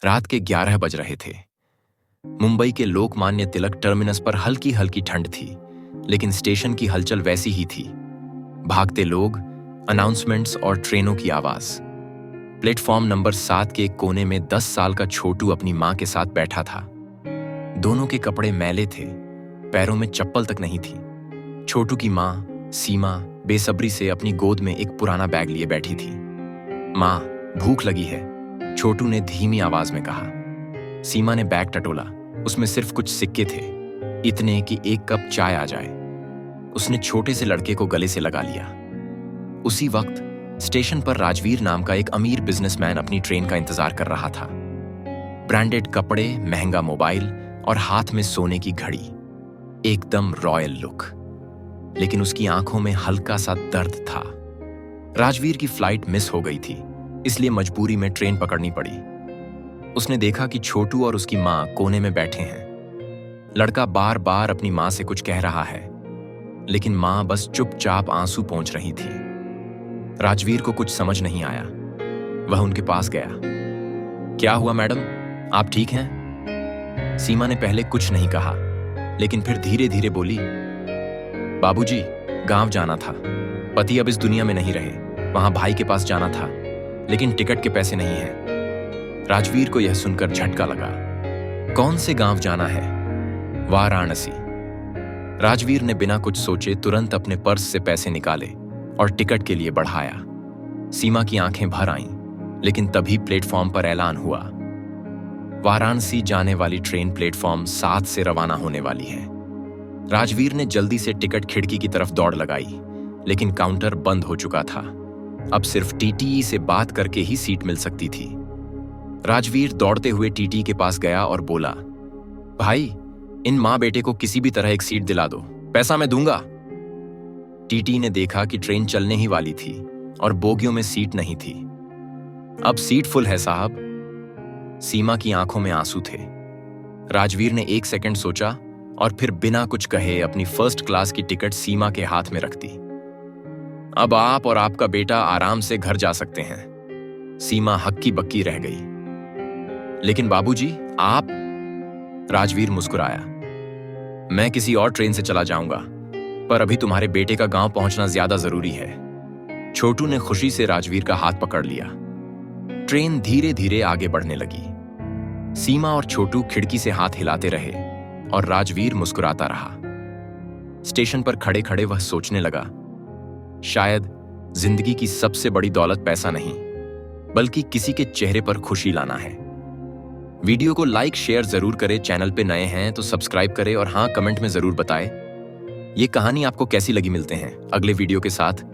रात के 11 बज रहे थे। मुंबई के लोकमान्य तिलक टर्मिनस पर हल्की हल्की ठंड थी, लेकिन स्टेशन की हलचल वैसी ही थी। भागते लोग, अनाउंसमेंट्स और ट्रेनों की आवाज। प्लेटफॉर्म नंबर 7 के एक कोने में 10 साल का छोटू अपनी मां के साथ बैठा था। दोनों के कपड़े मैले थे, पैरों में चप्पल तक नहीं थी। छोटू की मां सीमा बेसब्री से अपनी गोद में एक पुराना बैग लिए बैठी थी। मां, भूख लगी है, छोटू ने धीमी आवाज में कहा। सीमा ने बैग टटोला। उसमें सिर्फ कुछ सिक्के थे, इतने कि एक कप चाय आ जाए। उसने छोटे से लड़के को गले से लगा लिया। उसी वक्त स्टेशन पर राजवीर नाम का एक अमीर बिजनेसमैन अपनी ट्रेन का इंतजार कर रहा था। ब्रांडेड कपड़े, महंगा मोबाइल और हाथ में सोने की घड़ी, एकदम रॉयल लुक। लेकिन उसकी आंखों में हल्का सा दर्द था। राजवीर की फ्लाइट मिस हो गई थी, इसलिए मजबूरी में ट्रेन पकड़नी पड़ी। उसने देखा कि छोटू और उसकी मां कोने में बैठे हैं। लड़का बार बार अपनी मां से कुछ कह रहा है, लेकिन मां बस चुपचाप आंसू पोंछ रही थी। राजवीर को कुछ समझ नहीं आया। वह उनके पास गया। क्या हुआ मैडम, आप ठीक हैं? सीमा ने पहले कुछ नहीं कहा, लेकिन फिर धीरे धीरे बोली, बाबूजी, गांव जाना था। पति अब इस दुनिया में नहीं रहे, वहां भाई के पास जाना था, लेकिन टिकट के पैसे नहीं हैं। राजवीर को यह सुनकर झटका लगा। कौन से गांव जाना है? वाराणसी। राजवीर ने बिना कुछ सोचे तुरंत अपने पर्स से पैसे निकाले और टिकट के लिए बढ़ाया। सीमा की आंखें भर आईं, लेकिन तभी प्लेटफॉर्म पर ऐलान हुआ, वाराणसी जाने वाली ट्रेन प्लेटफॉर्म 7 से रवाना होने वाली है। राजवीर ने जल्दी से टिकट खिड़की की तरफ दौड़ लगाई, लेकिन काउंटर बंद हो चुका था। अब सिर्फ टीटीई से बात करके ही सीट मिल सकती थी। राजवीर दौड़ते हुए टीटी के पास गया और बोला, भाई, इन मां बेटे को किसी भी तरह एक सीट दिला दो, पैसा मैं दूंगा। टीटी ने देखा कि ट्रेन चलने ही वाली थी और बोगियों में सीट नहीं थी। अब सीट फुल है साहब। सीमा की आंखों में आंसू थे। राजवीर ने 1 सेकंड सोचा और फिर बिना कुछ कहे अपनी फर्स्ट क्लास की टिकट सीमा के हाथ में रख दी। अब आप और आपका बेटा आराम से घर जा सकते हैं। सीमा हक्की बक्की रह गई। लेकिन बाबूजी, आप? राजवीर मुस्कुराया। मैं किसी और ट्रेन से चला जाऊंगा, पर अभी तुम्हारे बेटे का गांव पहुंचना ज्यादा जरूरी है। छोटू ने खुशी से राजवीर का हाथ पकड़ लिया। ट्रेन धीरे धीरे आगे बढ़ने लगी। सीमा और छोटू खिड़की से हाथ हिलाते रहे और राजवीर मुस्कुराता रहा। स्टेशन पर खड़े खड़े वह सोचने लगा, शायद जिंदगी की सबसे बड़ी दौलत पैसा नहीं, बल्कि किसी के चेहरे पर खुशी लाना है। वीडियो को लाइक शेयर जरूर करें। चैनल पे नए हैं तो सब्सक्राइब करें और हाँ, कमेंट में जरूर बताएं ये कहानी आपको कैसी लगी। मिलते हैं अगले वीडियो के साथ।